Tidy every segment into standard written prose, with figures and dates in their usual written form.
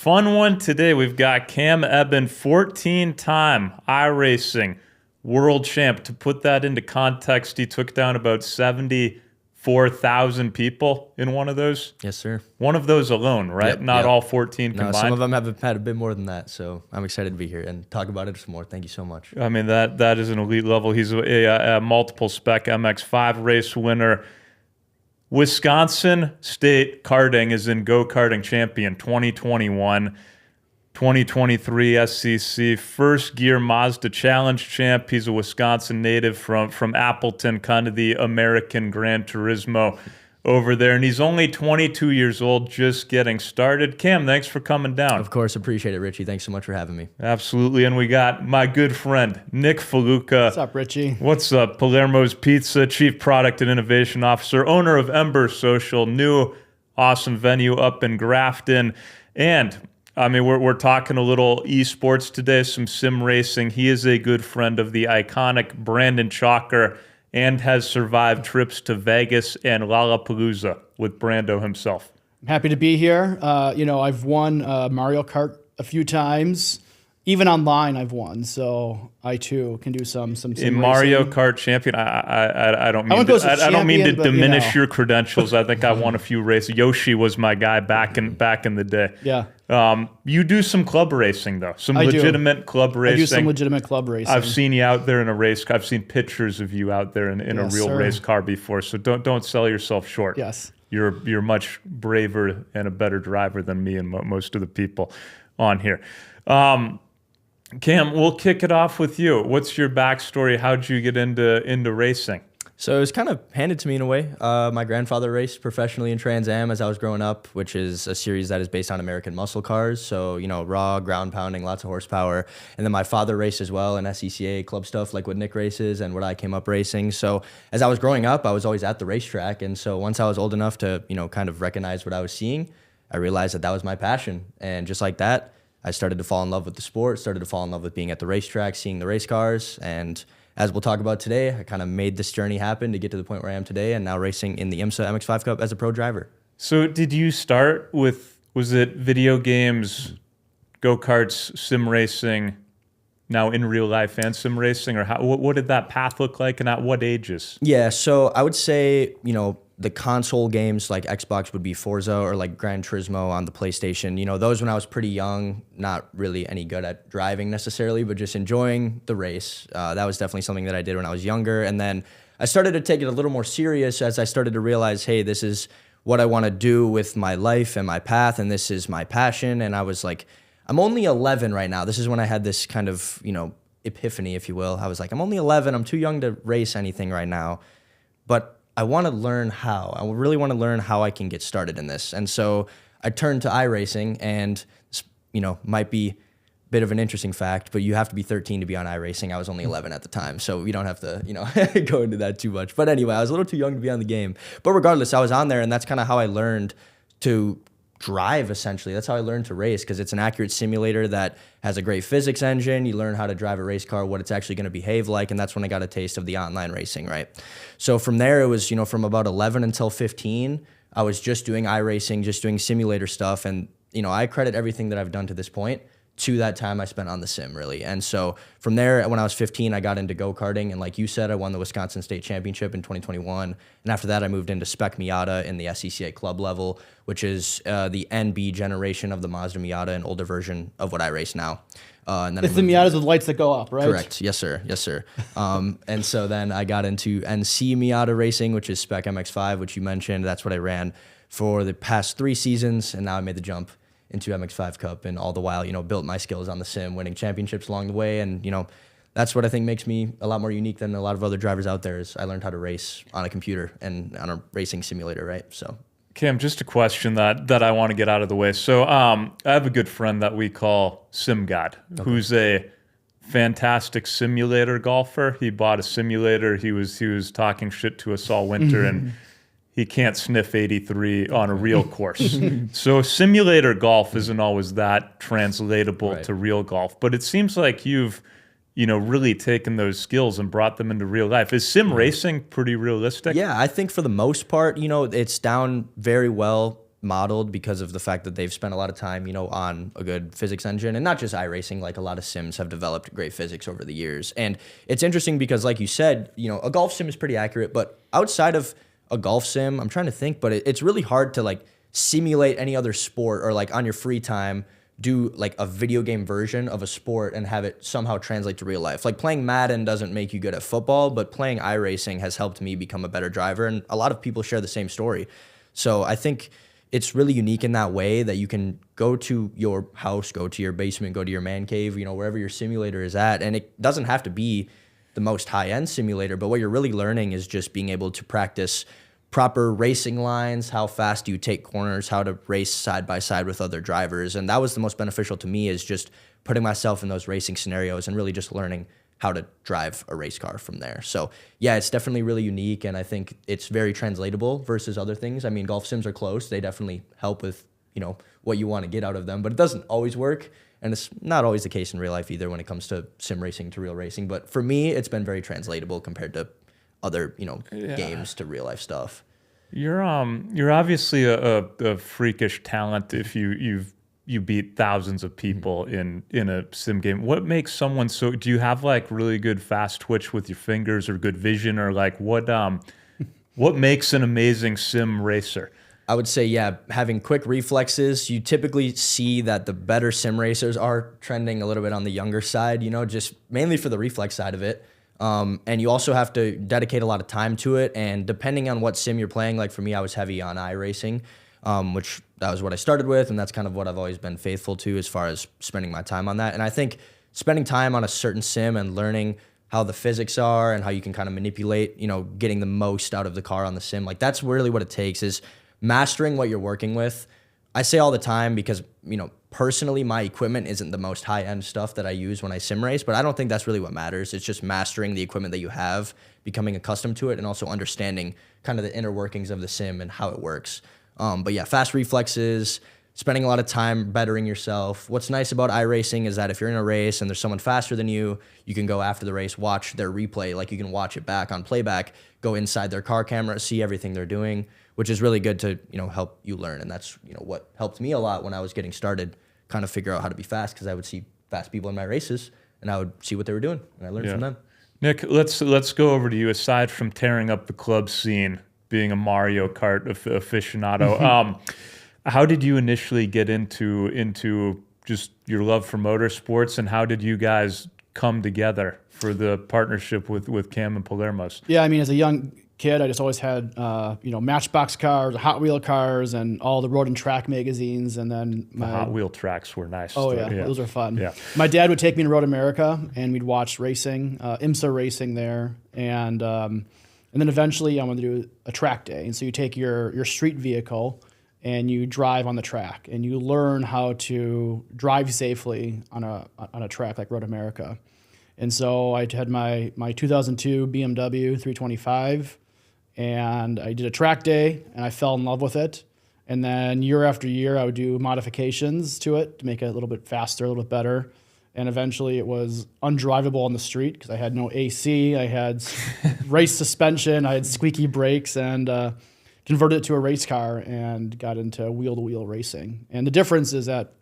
Fun one today. We've got Cam Ebben, 14-time iRacing world champ. To put that into context, he took down about 74,000 people in one of those. Yes, sir. One of those alone, right? Yep, Not yep. all 14 combined. No, some of them have had a bit more than that, so I'm excited to be here and talk about it some more. Thank you so much. I mean, that is an elite level. He's a multiple Spec MX-5 race winner. Wisconsin State Karting is in go-karting champion 2021. 2023 SCCA first gear Mazda Challenge champ. He's a Wisconsin native from Appleton, kind of the American Gran Turismo over there. And he's only 22 years old, just getting started. Cam, thanks for coming down. Of course, appreciate it, Richie. Thanks so much for having me. Absolutely. And we got my good friend, Nick Fallucca. What's up, Richie? What's up? Palermo's Pizza, Chief Product and Innovation Officer, owner of Ember Social, new awesome venue up in Grafton. And I mean, we're talking a little esports today, some sim racing. He is a good friend of the iconic Brandon Tschacher and has survived trips to Vegas and Lollapalooza with Brando himself. I'm happy to be here. I've won Mario Kart a few times. Even online, I've won, so I too can do some sim in Mario racing. Kart champion. I don't mean I don't mean to diminish your credentials. I think I won a few races. Yoshi was my guy back in the day. Yeah. You do some club racing though, some legitimate club racing. I do some legitimate club racing. I've seen you out there in a race. I've seen pictures of you out there in a real race car before. So don't sell yourself short. Yes. You're much braver and a better driver than me and most of the people on here. Cam, we'll kick it off with you. What's your backstory? How'd you get into racing? So it was kind of handed to me in a way. My grandfather raced professionally in Trans Am as I was growing up, which is a series that is based on American muscle cars. So, raw, ground pounding, lots of horsepower. And then my father raced as well in SCCA club stuff like what Nick races and what I came up racing. So as I was growing up, I was always at the racetrack. And so once I was old enough to, kind of recognize what I was seeing, I realized that was my passion. And just like that, I started to fall in love with the sport, started to fall in love with being at the racetrack, seeing the race cars. And as we'll talk about today, I kind of made this journey happen to get to the point where I am today and now racing in the IMSA MX-5 Cup as a pro driver. So did you start with, was it video games, go-karts, sim racing, now in real life and sim racing? Or what did that path look like and at what ages? Yeah, so I would say, the console games like Xbox would be Forza or like Gran Turismo on the PlayStation. Those when I was pretty young, not really any good at driving necessarily, but just enjoying the race. That was definitely something that I did when I was younger. And then I started to take it a little more serious as I started to realize, hey, this is what I want to do with my life and my path, and this is my passion. And I was like, I'm only 11 right now. This is when I had this kind of, epiphany, if you will. I was like, I'm only 11. I'm too young to race anything right now. But I want to learn how. I really want to learn how I can get started in this. And so I turned to iRacing, and might be a bit of an interesting fact, but you have to be 13 to be on iRacing. I was only 11 at the time, so we don't have to, go into that too much. But anyway, I was a little too young to be on the game. But regardless, I was on there, and that's kind of how I learned to drive, essentially. That's how I learned to race, because it's an accurate simulator that has a great physics engine. You learn how to drive a race car, what it's actually going to behave like, and that's when I got a taste of the online racing, right? So from there, it was, from about 11 until 15, I was just doing iRacing, just doing simulator stuff, and, I credit everything that I've done to this point to that time I spent on the sim, really. And so from there, when I was 15, I got into go-karting, and like you said, I won the Wisconsin State Championship in 2021, and after that, I moved into Spec Miata in the SCCA club level, which is the NB generation of the Mazda Miata, an older version of what I race now. And then it's the Miatas with lights that go up, right? Correct. Yes, sir. Yes, sir. And so then I got into NC Miata racing, which is Spec MX-5, which you mentioned. That's what I ran for the past 3 seasons, and now I made the jump into MX-5 Cup, and all the while, built my skills on the sim, winning championships along the way. And, that's what I think makes me a lot more unique than a lot of other drivers out there, is I learned how to race on a computer and on a racing simulator, right? So, Cam, just a question that I want to get out of the way. So I have a good friend that we call Sim God, who's a fantastic simulator golfer. He bought a simulator. He was talking shit to us all winter, and he can't sniff 83 on a real course. So simulator golf isn't always that translatable to real golf, but it seems like you've really taken those skills and brought them into real life. Is sim racing pretty realistic? Yeah, I think for the most part, it's down very well modeled because of the fact that they've spent a lot of time, on a good physics engine, and not just iRacing. Like a lot of sims have developed great physics over the years. And it's interesting because, like you said, a golf sim is pretty accurate, but outside of a golf sim, I'm trying to think, but it's really hard to like simulate any other sport or like on your free time do like a video game version of a sport and have it somehow translate to real life. Like playing Madden doesn't make you good at football, but playing iRacing has helped me become a better driver. And a lot of people share the same story. So I think it's really unique in that way that you can go to your house, go to your basement, go to your man cave, wherever your simulator is at. And it doesn't have to be the most high-end simulator, but what you're really learning is just being able to practice proper racing lines, how fast do you take corners, how to race side by side with other drivers. And that was the most beneficial to me, is just putting myself in those racing scenarios and really just learning how to drive a race car from there. So yeah, it's definitely really unique, and I think it's very translatable versus other things. I mean, golf sims are close. They definitely help with, what you want to get out of them, but it doesn't always work. And it's not always the case in real life either when it comes to sim racing to real racing. But for me, it's been very translatable compared to other, games to real life stuff. You're obviously a freakish talent if you beat thousands of people in a sim game. What makes someone so? Do you have like really good fast twitch with your fingers or good vision, or like what makes an amazing sim racer? I would say, yeah, having quick reflexes. You typically see that the better sim racers are trending a little bit on the younger side, just mainly for the reflex side of it. And you also have to dedicate a lot of time to it. And depending on what sim you're playing, like for me, I was heavy on iRacing, which that was what I started with. And that's kind of what I've always been faithful to as far as spending my time on that. And I think spending time on a certain sim and learning how the physics are and how you can kind of manipulate, getting the most out of the car on the sim, like that's really what it takes, is mastering what you're working with. I say all the time because, personally, my equipment isn't the most high-end stuff that I use when I sim race, but I don't think that's really what matters. It's just mastering the equipment that you have, becoming accustomed to it, and also understanding kind of the inner workings of the sim and how it works. But yeah, fast reflexes, spending a lot of time bettering yourself. What's nice about iRacing is that if you're in a race and there's someone faster than you, you can go after the race, watch their replay, like you can watch it back on playback, go inside their car camera, see everything they're doing, which is really good to, help you learn. And that's, what helped me a lot when I was getting started, kind of figure out how to be fast, because I would see fast people in my races and I would see what they were doing and I learned from them. Nick, let's go over to you. Aside from tearing up the club scene, being a Mario Kart aficionado, how did you initially get into just your love for motorsports, and how did you guys come together for the partnership with Cam and Palermo's? Yeah, I mean, as a young kid, I just always had, Matchbox cars, Hot Wheel cars, and all the road and track magazines. And then the Hot Wheel tracks were nice. Oh, yeah, those were fun. Yeah. My dad would take me to Road America, and we'd watch racing, IMSA racing there. And then eventually I wanted to do a track day. And so you take your street vehicle and you drive on the track, and you learn how to drive safely on a track like Road America. And so I had my 2002 BMW 325, and I did a track day, and I fell in love with it. And then year after year, I would do modifications to it to make it a little bit faster, a little bit better. And eventually it was undrivable on the street because I had no AC, I had race suspension, I had squeaky brakes, and converted it to a race car and got into wheel-to-wheel racing. And the difference is that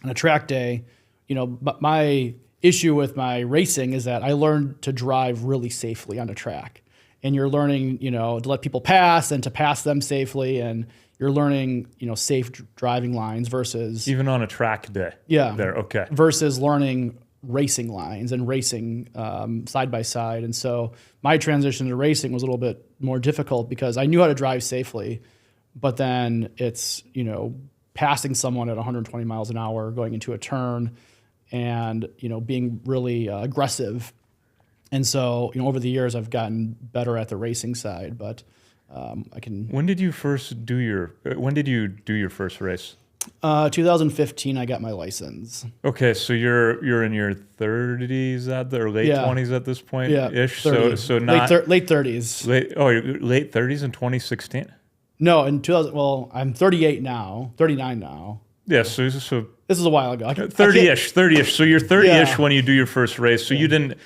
on a track day, my issue with my racing is that I learned to drive really safely on a track. And you're learning, to let people pass and to pass them safely, and you're learning, safe driving lines versus even on a track day. Yeah. There, okay. Versus learning racing lines and racing side by side. And so my transition to racing was a little bit more difficult because I knew how to drive safely, but then it's, passing someone at 120 miles an hour going into a turn and, being really aggressive. And so, over the years, I've gotten better at the racing side, but I can. When did you do your first race? 2015, I got my license. Okay, so you're in your 30s or late 20s at this point, ish. 30. So not late 30s. You're late 30s in 2016. No, in 2000. Well, I'm 38 now, 39 now. Yeah, so this is a while ago. 30-ish. So you're 30-ish when you do your first race. So you didn't.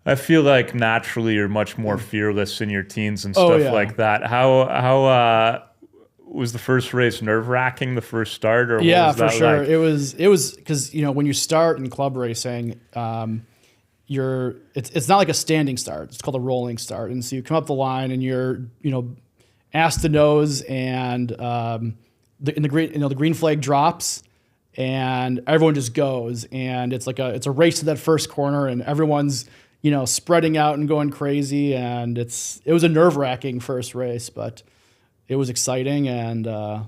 I feel like naturally you're much more fearless in your teens and stuff like that. was the first race nerve-wracking, the first start, or Yeah, what was for that sure. like? It was because when you start in club racing, it's not like a standing start. It's called a rolling start, and so you come up the line and you're ass to nose, and the green flag drops, and everyone just goes, and it's a race to that first corner, and everyone's spreading out and going crazy, and it was a nerve-wracking first race, but it was exciting, and I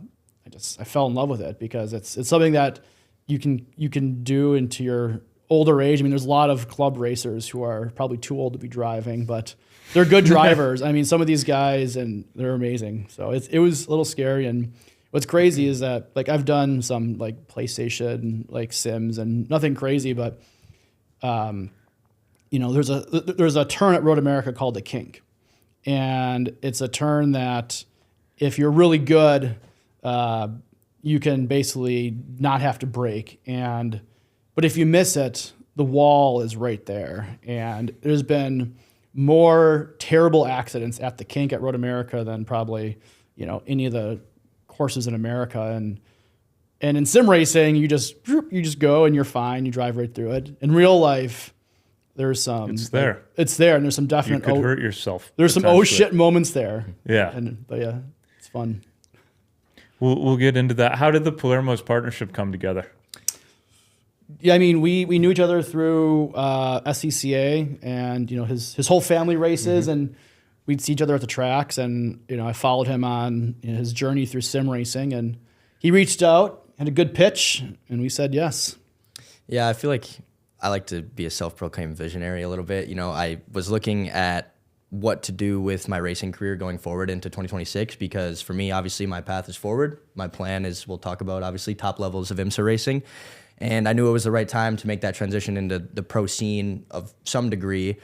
fell in love with it because it's something that you can do into your older age. I mean, there's a lot of club racers who are probably too old to be driving, but they're good drivers. I mean, some of these guys, and they're amazing. So it was a little scary. And what's crazy is that I've done some PlayStation sims and nothing crazy, but there's a turn at Road America called the Kink, and it's a turn that if you're really good, you can basically not have to brake. But if you miss it, the wall is right there. And there's been more terrible accidents at the Kink at Road America than probably, any of the courses in America. And in sim racing, you just go and you're fine. You drive right through it. In real life, there's some. It's there. It's there, and there's some definite. You could hurt yourself. There's some oh shit moments there. Yeah. But yeah, it's fun. We'll get into that. How did the Palermo's partnership come together? Yeah, I mean, we knew each other through SCCA, and his whole family races, and we'd see each other at the tracks, and I followed him on his journey through sim racing, and he reached out, had a good pitch, and we said yes. Yeah, I feel like I like to be a self-proclaimed visionary a little bit. I was looking at what to do with my racing career going forward into 2026, because for me, obviously, my path is forward. My plan is, we'll talk about, obviously, top levels of IMSA racing. And I knew it was the right time to make that transition into the pro scene of some degree.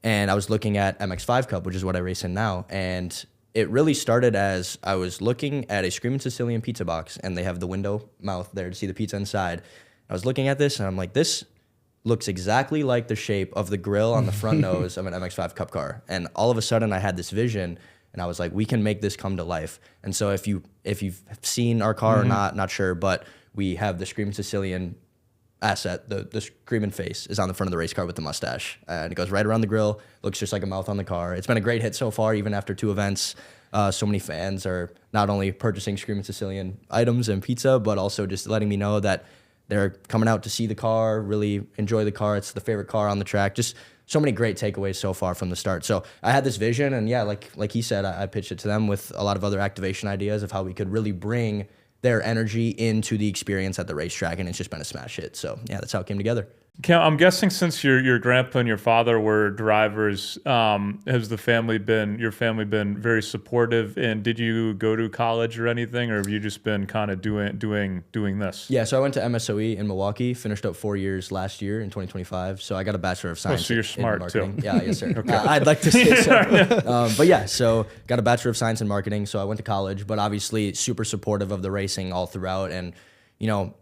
And I was looking at MX5 Cup, which is what I race in now. And it really started as I was looking at a Screaming Sicilian pizza box, and they have the window mouth there to see the pizza inside. I was looking at this, and I'm like, this looks exactly like the shape of the grill on the front nose of an MX5 Cup car. And all of a sudden, I had this vision, and I was like, we can make this come to life. And so if you've seen our car or not sure, but we have the Screaming Sicilian asset, the screaming face is on the front of the race car with the mustache, and it goes right around the grill, looks just like a mouth on the car. It's been a great hit so far, even after 2 events. So many fans are not only purchasing Screaming Sicilian items and pizza, but also just letting me know that they're coming out to see the car, really enjoy the car. It's the favorite car on the track. Just so many great takeaways so far from the start. So I had this vision, and yeah, like he said, I pitched it to them with a lot of other activation ideas of how we could really bring their energy into the experience at the racetrack, and it's just been a smash hit. So yeah, that's how it came together. I'm guessing since your grandpa and your father were drivers, has your family been very supportive? And did you go to college or anything, or have you just been kind of doing this? Yeah, so I went to MSOE in Milwaukee, finished up 4 years last year in 2025. So I got a Bachelor of Science. So you're smart in marketing. too. Yeah, yes sir. Okay. I'd like to say so. But yeah, so got a Bachelor of Science in marketing. So I went to college, but obviously super supportive of the racing all throughout. And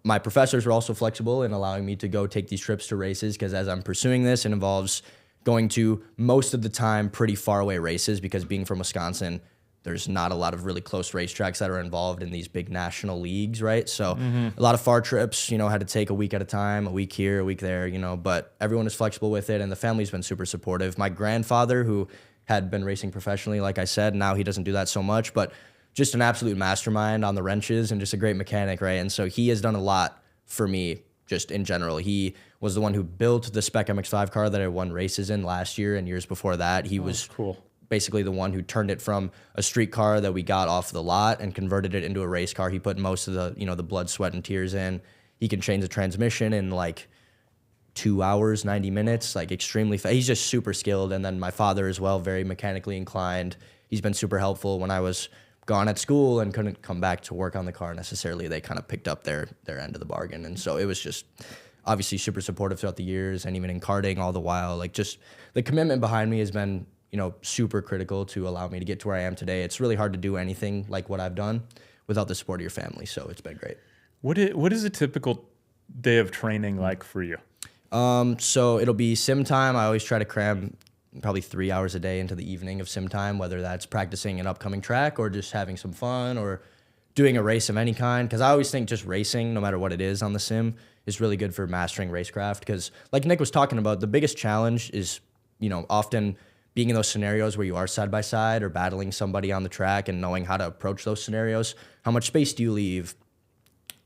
my professors were also flexible in allowing me to go take these trips to races, because as I'm pursuing this, it involves going to, most of the time, pretty far away races, because being from Wisconsin, there's not a lot of really close racetracks that are involved in these big national leagues, right? So a lot of far trips, had to take a week at a time, a week here, a week there, but everyone is flexible with it, and the family's been super supportive. My grandfather, who had been racing professionally, like I said, now he doesn't do that so much, but just an absolute mastermind on the wrenches and just a great mechanic, right? And so he has done a lot for me just in general. He was the one who built the Spec MX5 car that I won races in last year and years before that. He was cool. Basically the one who turned it from a street car that we got off the lot and converted it into a race car. He put most of the, the blood, sweat, and tears in. He can change the transmission in 2 hours, 90 minutes, extremely fast. He's just super skilled. And then my father as well, very mechanically inclined. He's been super helpful when I was gone at school and couldn't come back to work on the car necessarily. They kind of picked up their end of the bargain. And so it was just obviously super supportive throughout the years, and even in karting all the while. Just the commitment behind me has been, super critical to allow me to get to where I am today. It's really hard to do anything like what I've done without the support of your family. So it's been great. What is a typical day of training like for you? So it'll be sim time. I always try to cram probably 3 hours a day into the evening of sim time, whether that's practicing an upcoming track or just having some fun or doing a race of any kind, because I always think just racing, no matter what it is on the sim, is really good for mastering racecraft. Because like Nick was talking about, the biggest challenge is, often being in those scenarios where you are side by side or battling somebody on the track and knowing how to approach those scenarios. How much space do you leave?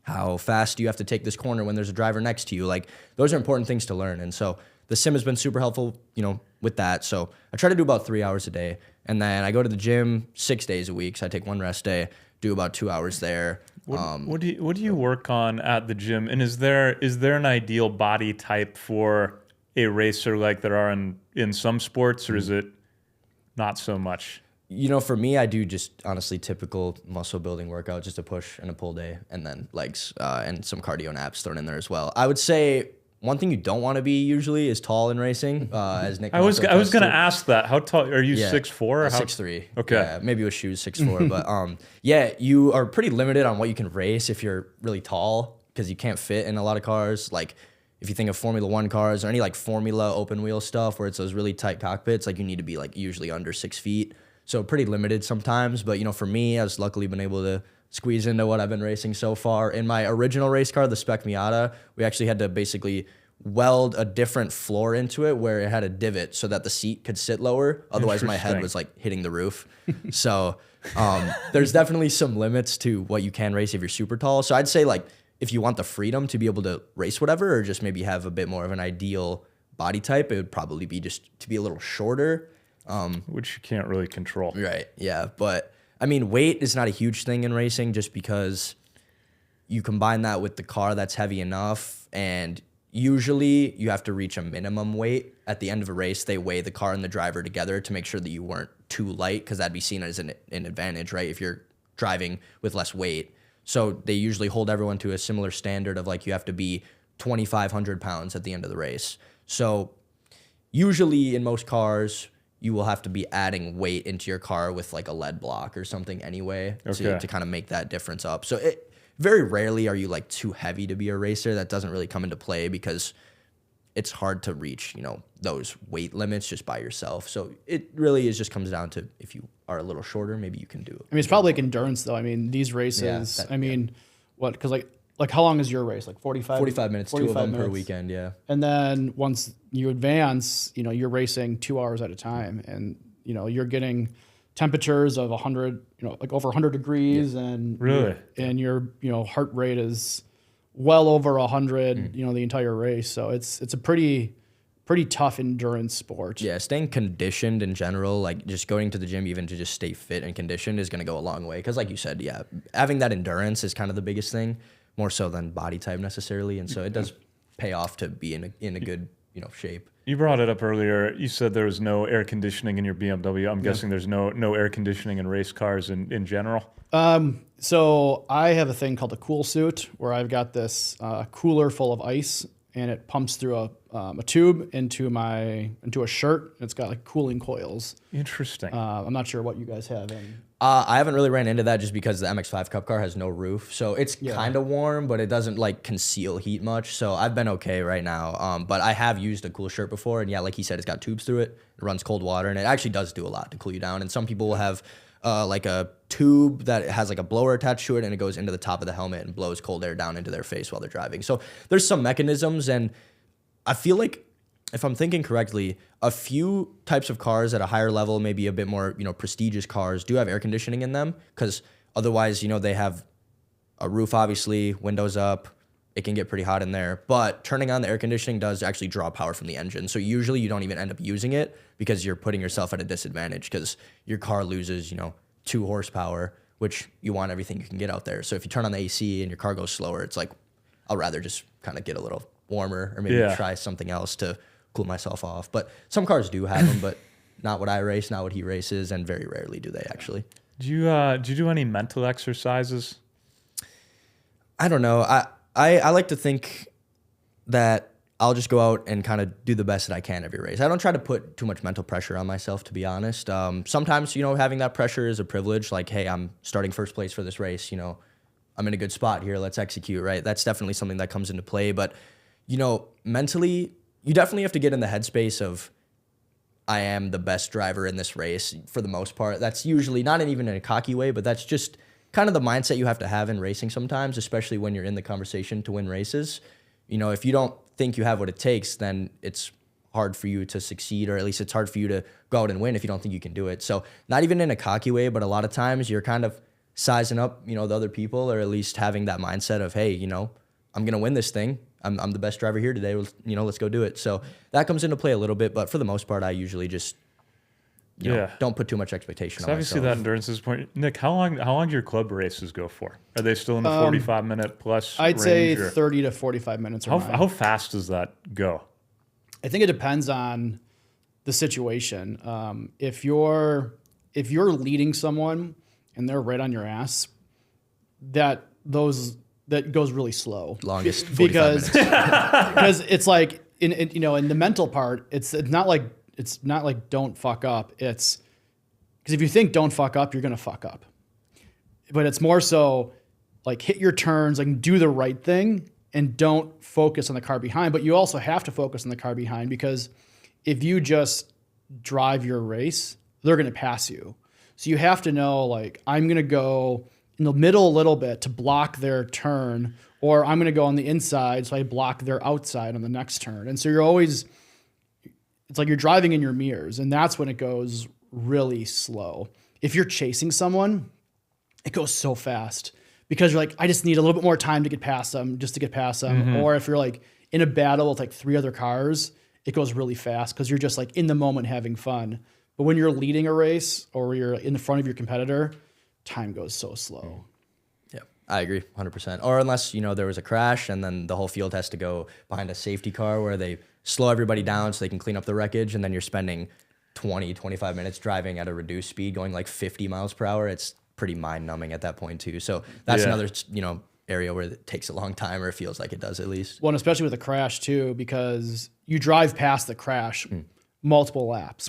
How fast do you have to take this corner when there's a driver next to you? Like, those are important things to learn. And so the sim has been super helpful, with that. So I try to do about 3 hours a day. And then I go to the gym 6 days a week. So I take one rest day, do about 2 hours there. What do you work on at the gym? And is there an ideal body type for a racer like there are in some sports, or is it not so much? For me, I do just honestly typical muscle building workout, just a push and a pull day, and then legs and some cardio and abs thrown in there as well. I would say one thing you don't want to be usually is tall in racing. As Nick, I was going to ask that. How tall are you? 6'4" or 6'3". Okay, yeah, maybe with shoes 6'4". But you are pretty limited on what you can race if you're really tall, because you can't fit in a lot of cars. Like, if you think of Formula One cars or any like Formula open wheel stuff where it's those really tight cockpits, like you need to be like usually under 6 feet. So pretty limited sometimes. But for me, I've luckily been able to squeeze into what I've been racing so far. In my original race car, the Spec Miata, we actually had to basically weld a different floor into it where it had a divot so that the seat could sit lower. Otherwise, my head was like hitting the roof. So there's definitely some limits to what you can race if you're super tall. So I'd say like if you want the freedom to be able to race whatever, or just maybe have a bit more of an ideal body type, it would probably be just to be a little shorter. Which you can't really control. Right, yeah. But, I mean, weight is not a huge thing in racing just because you combine that with the car that's heavy enough, and usually you have to reach a minimum weight. At the end of a race, they weigh the car and the driver together to make sure that you weren't too light, because that'd be seen as an advantage, right, if you're driving with less weight. So they usually hold everyone to a similar standard of, like, you have to be 2,500 pounds at the end of the race. So usually in most cars, you will have to be adding weight into your car with like a lead block or something anyway to kind of make that difference up. So very rarely are you like too heavy to be a racer. That doesn't really come into play because it's hard to reach, those weight limits just by yourself. So it really just comes down to if you are a little shorter, maybe you can do it. I mean, it's probably like endurance though. I mean, these races, what, because like how long is your race? Like 45 minutes, 2 of them per weekend, yeah. And then once you advance, you're racing 2 hours at a time, and you're getting temperatures of 100, like over 100 degrees, and really, and your heart rate is well over 100, the entire race. So it's a pretty tough endurance sport. Yeah, staying conditioned in general, like just going to the gym even to just stay fit and conditioned is going to go a long way. Because like you said, yeah, having that endurance is kind of the biggest thing, more so than body type necessarily. And so it does pay off to be in a good shape. You brought it up earlier. You said there was no air conditioning in your BMW. I'm guessing there's no air conditioning in race cars in general. So I have a thing called a cool suit where I've got this cooler full of ice, and it pumps through a tube into a shirt. It's got like cooling coils. Interesting. I'm not sure what you guys have in. I haven't really ran into that just because the MX-5 Cup car has no roof. So it's kind of warm, but it doesn't like conceal heat much. So I've been okay right now. But I have used a cool shirt before. And yeah, like he said, it's got tubes through it. It runs cold water, and it actually does do a lot to cool you down. And some people will have like a tube that has like a blower attached to it, and it goes into the top of the helmet and blows cold air down into their face while they're driving. So there's some mechanisms, and I feel like, if I'm thinking correctly, a few types of cars at a higher level, maybe a bit more, prestigious cars, do have air conditioning in them, because otherwise, they have a roof, obviously, windows up. It can get pretty hot in there. But turning on the air conditioning does actually draw power from the engine. So usually you don't even end up using it because you're putting yourself at a disadvantage, because your car loses, 2 horsepower, which you want everything you can get out there. So if you turn on the AC and your car goes slower, it's like, I'll rather just kind of get a little warmer, or maybe try something else to cool myself off. But some cars do have them, but not what I race, not what he races, and very rarely do they actually. Do you do any mental exercises? I don't know. I like to think that I'll just go out and kind of do the best that I can every race. I don't try to put too much mental pressure on myself, to be honest. Sometimes, having that pressure is a privilege. Like, hey, I'm starting first place for this race. I'm in a good spot here. Let's execute, right? That's definitely something that comes into play. But, mentally, you definitely have to get in the headspace of, I am the best driver in this race for the most part. That's usually not even in a cocky way, but that's just kind of the mindset you have to have in racing sometimes, especially when you're in the conversation to win races. You know, if you don't think you have what it takes, then it's hard for you to succeed, or at least it's hard for you to go out and win if you don't think you can do it. So not even in a cocky way, but a lot of times you're kind of sizing up, you know, the other people, or at least having that mindset of, hey, you know, I'm going to win this thing. I'm the best driver here today. You know, let's go do it. So that comes into play a little bit, but for the most part, I usually just, you know, don't put too much expectation on obviously myself. that endurance is point. Nick, how long do your club races go for? Are they still in the 45-minute plus I'd say range, or 30 to 45 minutes. how fast does that go? I think it depends on the situation. If you're leading someone and they're right on your ass, that goes really slow. Longest 45 because minutes. because it's like in you know, in the mental part, it's not like don't fuck up. It's because if you think don't fuck up, you're gonna fuck up. But it's more so like hit your turns, like do the right thing, and don't focus on the car behind. But you also have to focus on the car behind, because if you just drive your race, they're gonna pass you. So you have to know, like, I'm gonna go in the middle a little bit to block their turn, or I'm going to go on the inside so I block their outside on the next turn. And so it's like you're driving in your mirrors, and that's when it goes really slow. If you're chasing someone, it goes so fast because you're like, I just need a little bit more time to get past them, just to get past them. Mm-hmm. Or if you're like in a battle with like 3 other cars, it goes really fast because you're just like in the moment having fun. But when you're leading a race or you're in the front of your competitor, time goes so slow. Yeah, I agree 100%. Or unless, you know, there was a crash and then the whole field has to go behind a safety car where they slow everybody down so they can clean up the wreckage, and then you're spending 20, 25 minutes driving at a reduced speed, going like 50 miles per hour. It's pretty mind-numbing at that point too. So that's another, you know, area where it takes a long time, or it feels like it does at least. Well, and especially with a crash too, because you drive past the crash multiple laps,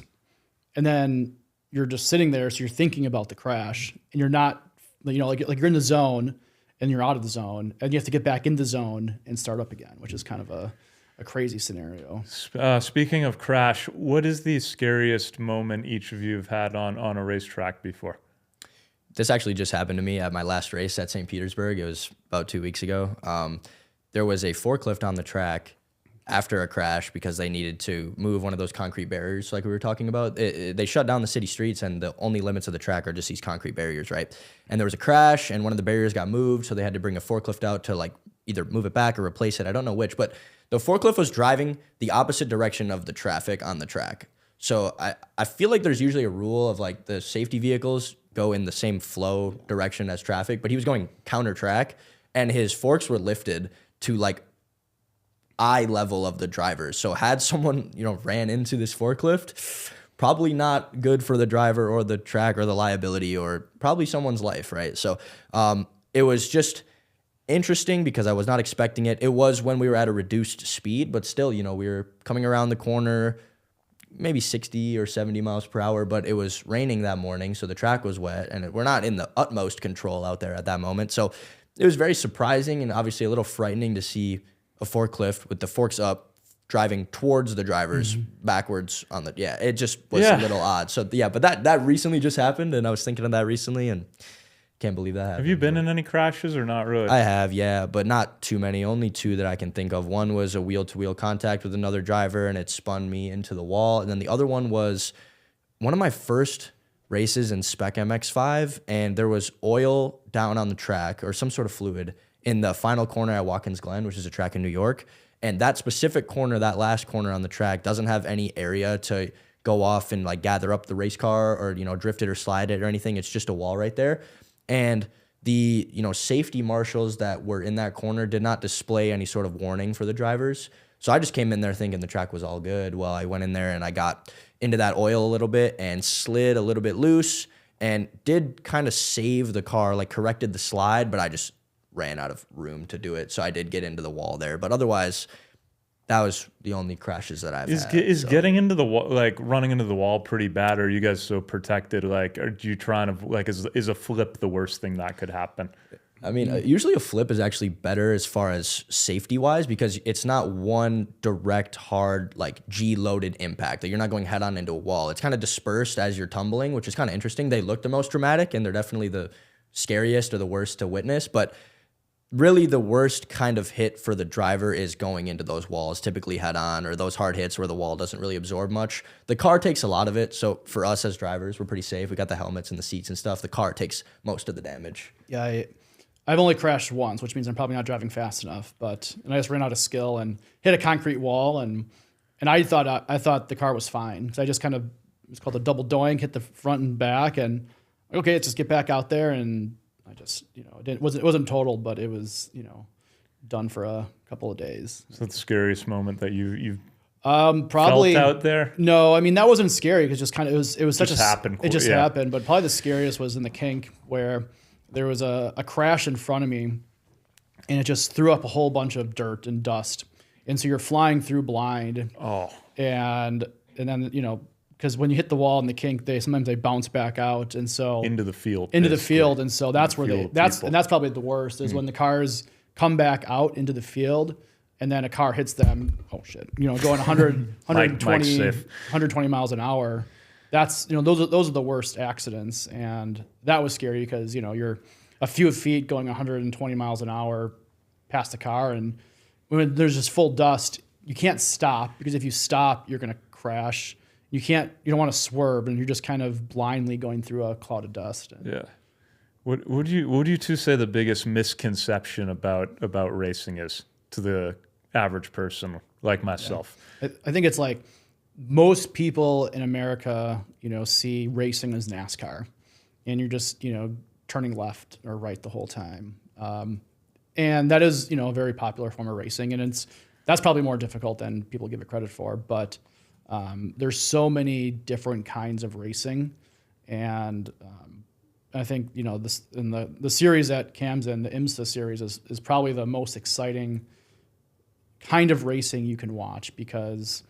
and then you're just sitting there, so you're thinking about the crash, and you're not, you know, like you're in the zone and you're out of the zone, and you have to get back in the zone and start up again, which is kind of a crazy scenario. Speaking of crash, what is the scariest moment each of you have had on a racetrack before? This actually just happened to me at my last race at St. Petersburg. It was about 2 weeks ago. There was a forklift on the track after a crash because they needed to move one of those concrete barriers like we were talking about. They shut down the city streets, and the only limits of the track are just these concrete barriers, right? And there was a crash, and one of the barriers got moved, so they had to bring a forklift out to like either move it back or replace it. I don't know which, but the forklift was driving the opposite direction of the traffic on the track. So I feel like there's usually a rule of like the safety vehicles go in the same flow direction as traffic, but he was going counter track, and his forks were lifted to like eye level of the drivers. So had someone, you know, ran into this forklift, probably not good for the driver or the track or the liability or probably someone's life, right? So it was just interesting because I was not expecting it. It was when we were at a reduced speed, but still, you know, we were coming around the corner, maybe 60 or 70 miles per hour, but it was raining that morning, so the track was wet, and we're not in the utmost control out there at that moment. So it was very surprising and obviously a little frightening to see a forklift with the forks up driving towards the drivers backwards on the, it just was a little odd. So but that recently just happened, and I was thinking of that recently, and can't believe that happened. Have you been in any crashes or not really? I have, yeah, but not too many. Only 2 that I can think of. One was a wheel-to-wheel contact with another driver, and it spun me into the wall. And then the other one was one of my first races in Spec MX-5, and there was oil down on the track or some sort of fluid in the final corner at Watkins Glen, which is a track in New York. And that specific corner, that last corner on the track, doesn't have any area to go off and like gather up the race car or, you know, drift it or slide it or anything. It's just a wall right there. And the, you know, safety marshals that were in that corner did not display any sort of warning for the drivers. So I just came in there thinking the track was all good. Well, I went in there and I got into that oil a little bit and slid a little bit loose and did kind of save the car, like corrected the slide, but I just ran out of room to do it. So I did get into the wall there. But otherwise, that was the only crashes that I've had. Is getting into the wall, like running into the wall, pretty bad? Or are you guys so protected? Like, are you trying to, like, is a flip the worst thing that could happen? I mean, usually a flip is actually better as far as safety-wise because it's not one direct, hard, like G-loaded impact. Like you're not going head-on into a wall. It's kind of dispersed as you're tumbling, which is kind of interesting. They look the most dramatic, and they're definitely the scariest or the worst to witness, but really the worst kind of hit for the driver is going into those walls, typically head on, or those hard hits where the wall doesn't really absorb much. The car takes a lot of it. So for us as drivers, we're pretty safe. We got the helmets and the seats and stuff. The car takes most of the damage. Yeah, I've only crashed once, which means I'm probably not driving fast enough. And I just ran out of skill and hit a concrete wall, and I thought the car was fine because I just kind of, it's called a double doink, hit the front and back, and okay, let's just get back out there. And I just, it wasn't totaled, but it was, done for a couple of days. So that's the scariest moment that you've probably felt out there? No, I mean, that wasn't scary because just kind of, it was such happened. It just happened. But probably the scariest was in the kink where there was a crash in front of me and it just threw up a whole bunch of dirt and dust. And so you're flying through blind. Oh. And then, because when you hit the wall in the kink, sometimes they bounce back out, and so into the field, and so that's where that's probably the worst is when the cars come back out into the field, and then a car hits them. Oh shit! Going 100, 120 miles an hour. That's those are the worst accidents, and that was scary because you're a few feet going 120 miles an hour past the car, and when there's just full dust, you can't stop because if you stop, you're gonna crash. You don't want to swerve, and you're just kind of blindly going through a cloud of dust. Yeah. What would you two say the biggest misconception about racing is to the average person like myself? Yeah. I think it's like most people in America, see racing as NASCAR, and you're just, turning left or right the whole time. And that is, a very popular form of racing, and that's probably more difficult than people give it credit for, but there's so many different kinds of racing, and I think this in the series that Cam's in, the IMSA series, is probably the most exciting kind of racing you can watch because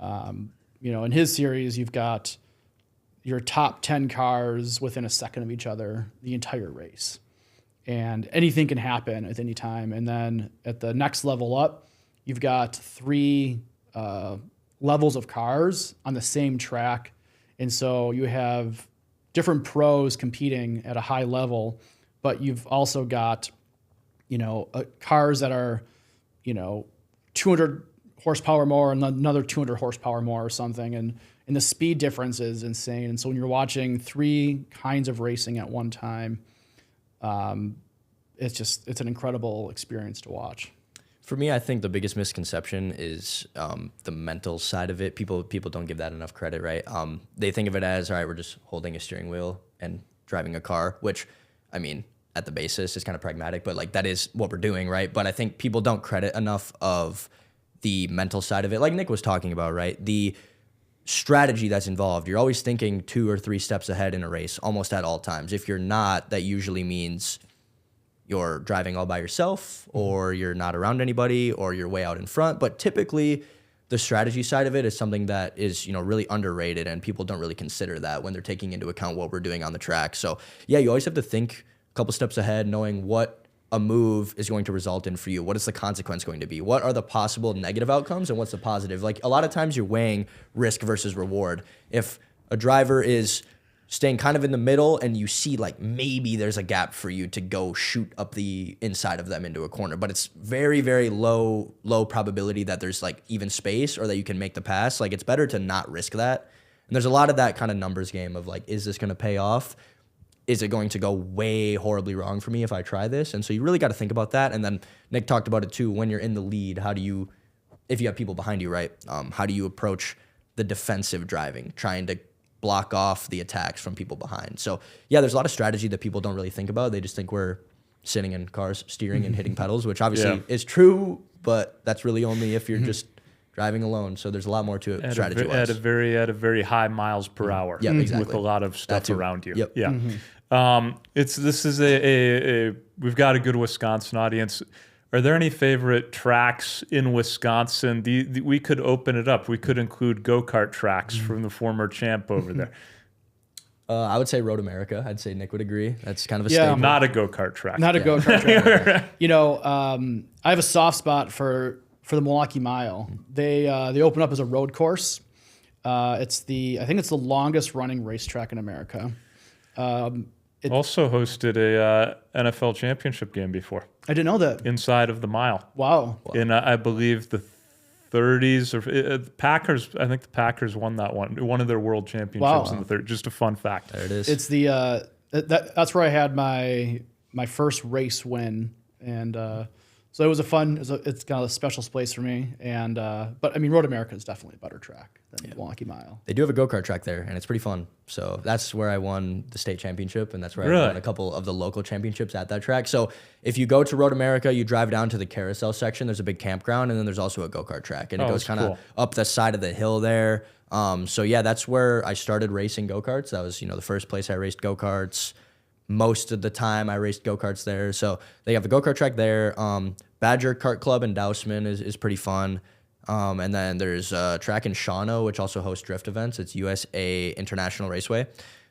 in his series you've got your top 10 cars within a second of each other the entire race, and anything can happen at any time. And then at the next level up, you've got 3 levels of cars on the same track. And so you have different pros competing at a high level, but you've also got, cars that are, 200 horsepower more and another 200 horsepower more or something. And the speed difference is insane. And so when you're watching 3 kinds of racing at one time, it's an incredible experience to watch. For me, I think the biggest misconception is the mental side of it. People don't give that enough credit, right? They think of it as, all right, we're just holding a steering wheel and driving a car, which, I mean, at the basis is kind of pragmatic, but like that is what we're doing, right? But I think people don't credit enough of the mental side of it. Like Nick was talking about, right? The strategy that's involved. You're always thinking 2 or 3 steps ahead in a race, almost at all times. If you're not, that usually means you're driving all by yourself, or you're not around anybody, or you're way out in front. But typically, the strategy side of it is something that is, really underrated, and people don't really consider that when they're taking into account what we're doing on the track. So yeah, you always have to think a couple steps ahead, knowing what a move is going to result in for you. What is the consequence going to be? What are the possible negative outcomes, and what's the positive? Like a lot of times you're weighing risk versus reward. If a driver is staying kind of in the middle and you see like maybe there's a gap for you to go shoot up the inside of them into a corner, but it's very, very low probability that there's like even space or that you can make the pass. Like it's better to not risk that. And there's a lot of that kind of numbers game of like, is this going to pay off? Is it going to go way horribly wrong for me if I try this? And so you really got to think about that. And then Nick talked about it too. When you're in the lead, if you have people behind you, right? How do you approach the defensive driving, trying to block off the attacks from people behind? So yeah, there's a lot of strategy that people don't really think about. They just think we're sitting in cars, steering and hitting pedals, which obviously is true, but that's really only if you're just driving alone. So there's a lot more to it strategy-wise. At a very high miles per hour. Yeah, exactly. With a lot of stuff around you. Yep. Yeah. We've got a good Wisconsin audience. Are there any favorite tracks in Wisconsin? We could open it up. We could include go-kart tracks from the former champ over there. I would say Road America. I'd say Nick would agree. That's kind of a staple. Not a go-kart track. Not a go-kart track. I have a soft spot for the Milwaukee Mile. They open up as a road course. I think it's the longest running racetrack in America. Also hosted a NFL championship game before I didn't know that. inside of the mile. Wow. In I believe the 30s or Packers. I think the Packers won that one of their world championships in the third. Just a fun fact. There it is. It's the that's where I had my first race win, and so it was a fun. It's kind of a special place for me. And but I mean, Road America is definitely a better track than Milwaukee Mile. They do have a go-kart track there, and it's pretty fun. So that's where I won the state championship, and that's where Really? I won a couple of the local championships at that track. So if you go to Road America, you drive down to the carousel section. There's a big campground, and then there's also a go-kart track, and it goes that's kind of cool. up the side of the hill there. So yeah, that's where I started racing go-karts. That was the first place I raced go-karts. Most of the time I raced go-karts there. So they have a go-kart track there. Badger Kart Club in Dousman is pretty fun. And then there's a track in Shawano, which also hosts drift events. It's USA International Raceway.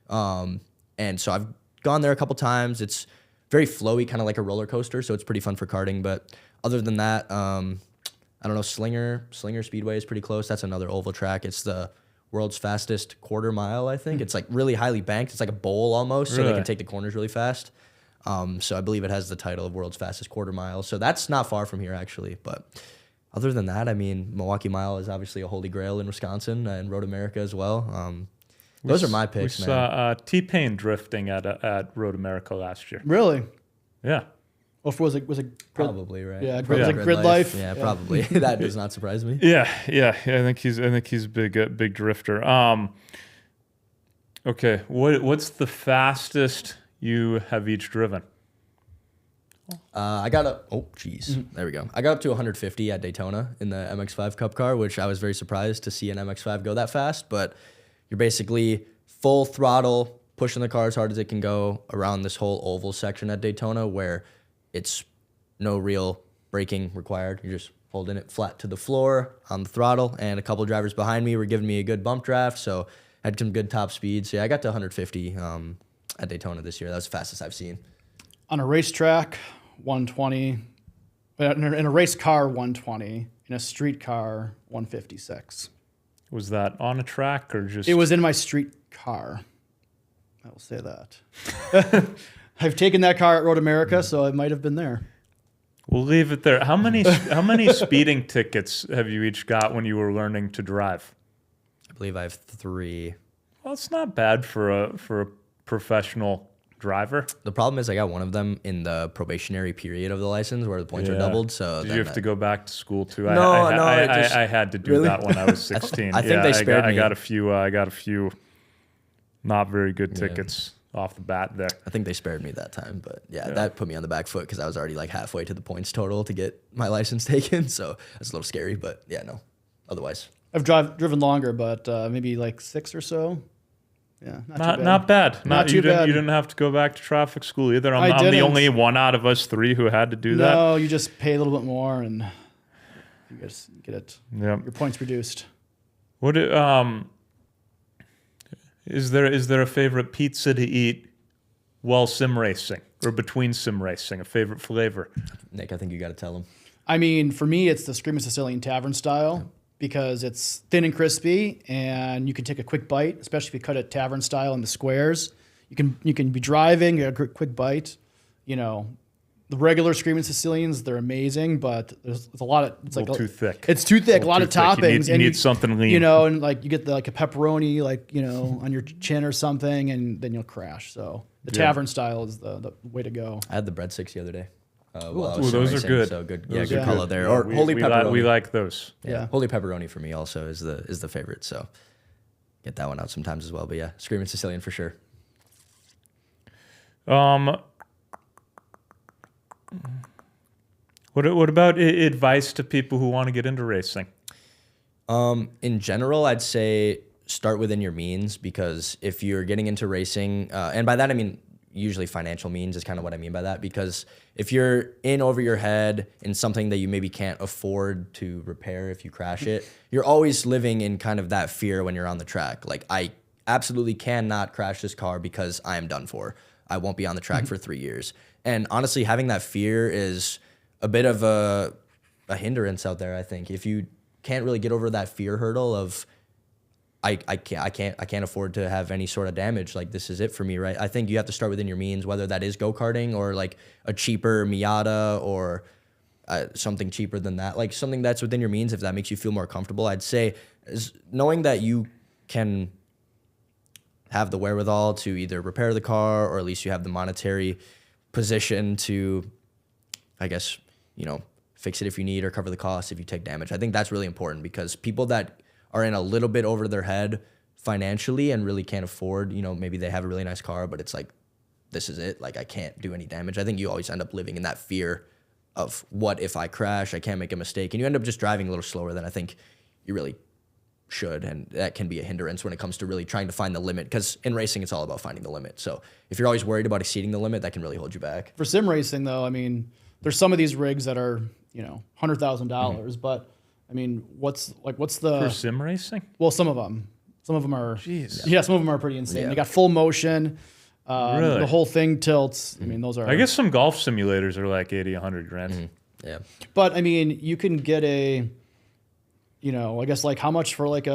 And so I've gone there a couple times. It's very flowy, kind of like a roller coaster. So it's pretty fun for karting. But other than that, I don't know, Slinger Speedway is pretty close. That's another oval track. It's the world's fastest quarter mile, I think. It's like really highly banked. It's like a bowl almost, so they Really? can take the corners really fast. So I believe it has the title of world's fastest quarter mile. So that's not far from here, actually. But other than that, I mean, Milwaukee Mile is obviously a holy grail in Wisconsin and Road America as well. Those are my picks, we man. saw T-Pain drifting at Road America last year. Really? Yeah. Or if was it Probably, right? Yeah, Probably was it Grid Life? Yeah, probably. That does not surprise me. Yeah. I think he's a big drifter. Okay, what's the fastest you have each driven? I got up. Oh, geez. There we go. I got up to 150 at Daytona in the MX-5 Cup car, which I was very surprised to see an MX-5 go that fast. But you're basically full throttle, pushing the car as hard as it can go around this whole oval section at Daytona, where it's no real braking required. You're just holding it flat to the floor on the throttle. And a couple drivers behind me were giving me a good bump draft, so I had some good top speeds. So yeah, I got to 150 at Daytona this year. That was the fastest I've seen. On a racetrack, 120. In a race car, 120. In a street car, 156. Was that on a track or just? It was in my street car. I will say that. I've taken that car at Road America, so it might have been there. We'll leave it there. How many speeding tickets have you each got when you were learning to drive? I believe I have 3. Well, it's not bad for a professional driver. The problem is I got one of them in the probationary period of the license where the points are doubled. So did you have to go back to school too? I had to do Really? that when I was 16. I think they spared I me. got a few not very good tickets off the bat there. I think they spared me that time, but that put me on the back foot because I was already like halfway to the points total to get my license taken. So that's a little scary, but yeah, no. Otherwise, I've driven longer, but maybe like 6 or so. Yeah, Not bad. Not too bad. You didn't have to go back to traffic school either. I'm the didn't. only one out of us 3 who had to do that. No, you just pay a little bit more and you guys get it. Yeah. Your points reduced. What is there a favorite pizza to eat while sim racing or between sim racing? A favorite flavor? Nick, I think you got to tell them. I mean, for me, it's the Screaming Sicilian Tavern style because it's thin and crispy, and you can take a quick bite, especially if you cut it tavern style in the squares. You can be driving, get a quick bite. You know, the regular Screaming Sicilians, they're amazing, but there's a lot of it's A like little too thick. It's too thick. A lot of too thick. toppings. You need something lean. You know, and like you get like a pepperoni, like on your chin or something, and then you'll crash. So the tavern style is the way to go. I had the breadsticks the other day. While I Ooh, was sim those are racing, good. So good, Those good are color good. there. Yeah, Or holy we pepperoni. we like those. Yeah. Holy pepperoni for me also is the favorite. So get that one out sometimes as well. But yeah, Screaming Sicilian for sure. What about advice to people who want to get into racing? In general, I'd say start within your means, because if you're getting into racing, and by that I mean usually financial means is kind of what I mean by that, because if you're in over your head in something that you maybe can't afford to repair if you crash it, you're always living in kind of that fear when you're on the track. Like, I absolutely cannot crash this car because I am done for. I won't be on the track for 3 years. And honestly, having that fear is a bit of a hindrance out there, I think. If you can't really get over that fear hurdle of I can't afford to have any sort of damage. Like, this is it for me, right? I think you have to start within your means, whether that is go-karting or like a cheaper Miata or something cheaper than that, like something that's within your means. If that makes you feel more comfortable, I'd say is knowing that you can have the wherewithal to either repair the car, or at least you have the monetary position to, I guess, fix it if you need, or cover the cost if you take damage. I think that's really important, because people that are in a little bit over their head financially and really can't afford, maybe they have a really nice car, but it's like, this is it. Like, I can't do any damage. I think you always end up living in that fear of, what if I crash? I can't make a mistake. And you end up just driving a little slower than I think you really should. And that can be a hindrance when it comes to really trying to find the limit, because in racing, it's all about finding the limit. So if you're always worried about exceeding the limit, that can really hold you back. For sim racing, though, I mean, there's some of these rigs that are, $100,000, but I mean, what's the For sim racing? Well, some of them are. Jeez. Yeah, some of them are pretty insane. Yeah. They got full motion. Really? The whole thing tilts. I mean, those are. I guess some golf simulators are like 80, 100 grand. Mm-hmm. Yeah. But I mean, you can get I guess like how much for like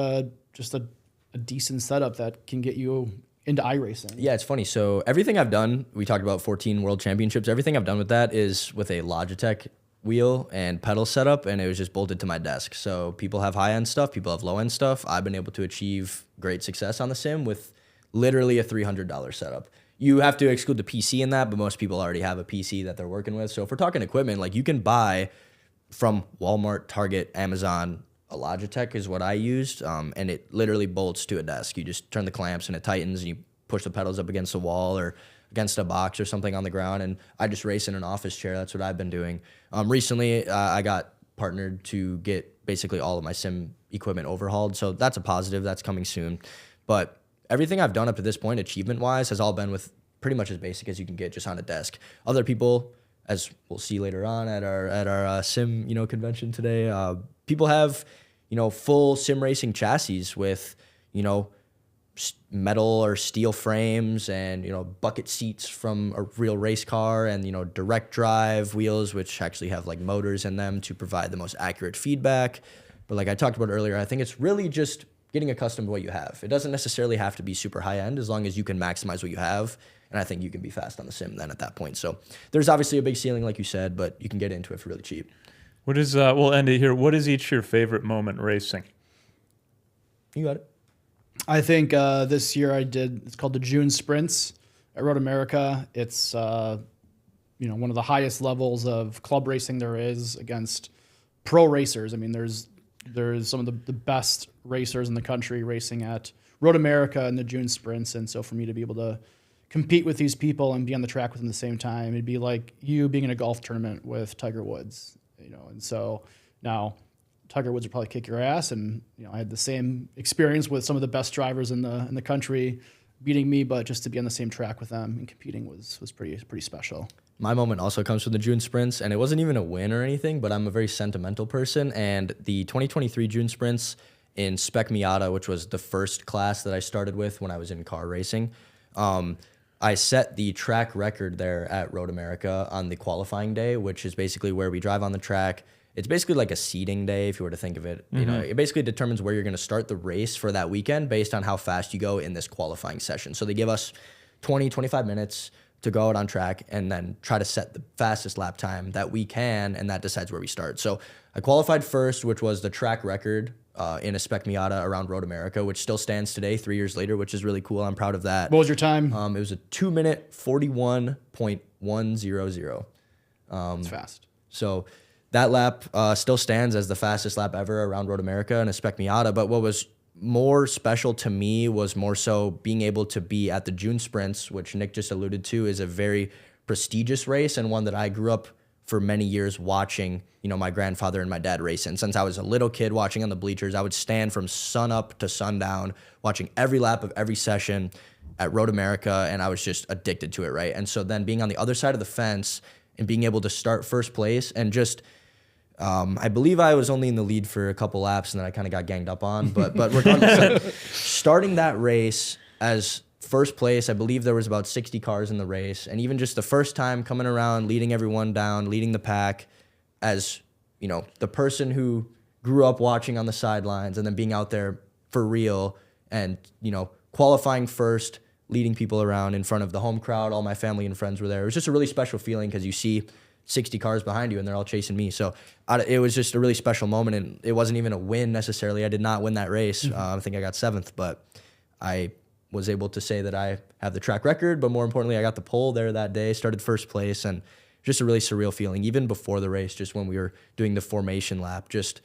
just a decent setup that can get you into iRacing? Yeah, it's funny. So everything I've done, we talked about 14 world championships. Everything I've done with that is with a Logitech wheel and pedal setup, and it was just bolted to my desk. So people have high-end stuff, people have low-end stuff. I've been able to achieve great success on the sim with literally a $300 setup. You have to exclude the PC in that, but most people already have a PC that they're working with. So if we're talking equipment, like, you can buy from Walmart, Target, Amazon. A Logitech is what I used, and it literally bolts to a desk. You just turn the clamps and it tightens, and you push the pedals up against the wall or against a box or something on the ground, and I just race in an office chair. That's what I've been doing. Recently, I got partnered to get basically all of my sim equipment overhauled, so that's a positive. That's coming soon. But everything I've done up to this point, achievement-wise, has all been with pretty much as basic as you can get, just on a desk. Other people, as we'll see later on at our sim convention today, people have full sim racing chassis with metal or steel frames and bucket seats from a real race car, and direct drive wheels, which actually have like motors in them to provide the most accurate feedback. But like I talked about earlier, I think it's really just getting accustomed to what you have. It doesn't necessarily have to be super high end, as long as you can maximize what you have. And I think you can be fast on the sim then at that point. So there's obviously a big ceiling, like you said, but you can get into it for really cheap. What is, we'll end it here. What is each your favorite moment racing? You got it. I think this year it's called the June Sprints at Road America. It's one of the highest levels of club racing there is against pro racers. I mean, there's some of the best racers in the country racing at Road America and the June Sprints, and so for me to be able to compete with these people and be on the track with them at the same time, it'd be like you being in a golf tournament with Tiger Woods, And so now Tiger Woods would probably kick your ass, and I had the same experience with some of the best drivers in the country beating me, but just to be on the same track with them and competing was pretty special. My moment also comes from the June Sprints, and it wasn't even a win or anything, but I'm a very sentimental person, and the 2023 June Sprints in Spec Miata, which was the first class that I started with when I was in car racing, I set the track record there at Road America on the qualifying day, which is basically where we drive on the track. It's basically like a seeding day, if you were to think of it. Mm-hmm. It basically determines where you're going to start the race for that weekend based on how fast you go in this qualifying session. So they give us 20, 25 minutes to go out on track and then try to set the fastest lap time that we can, and that decides where we start. So I qualified first, which was the track record in a Spec Miata around Road America, which still stands today, 3 years later, which is really cool. I'm proud of that. What was your time? It was a 2-minute 41.100. It's fast. So that lap still stands as the fastest lap ever around Road America in a Spec Miata. But what was more special to me was more so being able to be at the June Sprints, which Nick just alluded to is a very prestigious race and one that I grew up for many years watching, my grandfather and my dad race in. Since I was a little kid watching on the bleachers, I would stand from sun up to sundown watching every lap of every session at Road America, and I was just addicted to it, right? And so then being on the other side of the fence and being able to start first place and just I believe I was only in the lead for a couple laps and then I kind of got ganged up on. But regardless, starting that race as first place, I believe there was about 60 cars in the race. And even just the first time coming around, leading everyone down, leading the pack as, the person who grew up watching on the sidelines and then being out there for real And, you know, qualifying first, leading people around in front of the home crowd, all my family and friends were there. It was just a really special feeling because you see 60 cars behind you and they're all chasing me. So it was just a really special moment, and it wasn't even a win necessarily. I did not win that race. I think I got 7th, but I was able to say that I have the track record, but more importantly, I got the pole there that day, started first place, and just a really surreal feeling. Even before the race, just when we were doing the formation lap, just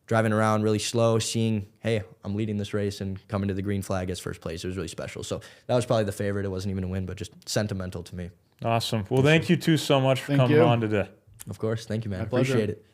driving around really slow, seeing, hey, I'm leading this race and coming to the green flag as first place. It was really special. So that was probably the favorite. It wasn't even a win, but just sentimental to me. Awesome. Well, thank you two so much for coming on today. Of course. Thank you, man. My pleasure. Appreciate it.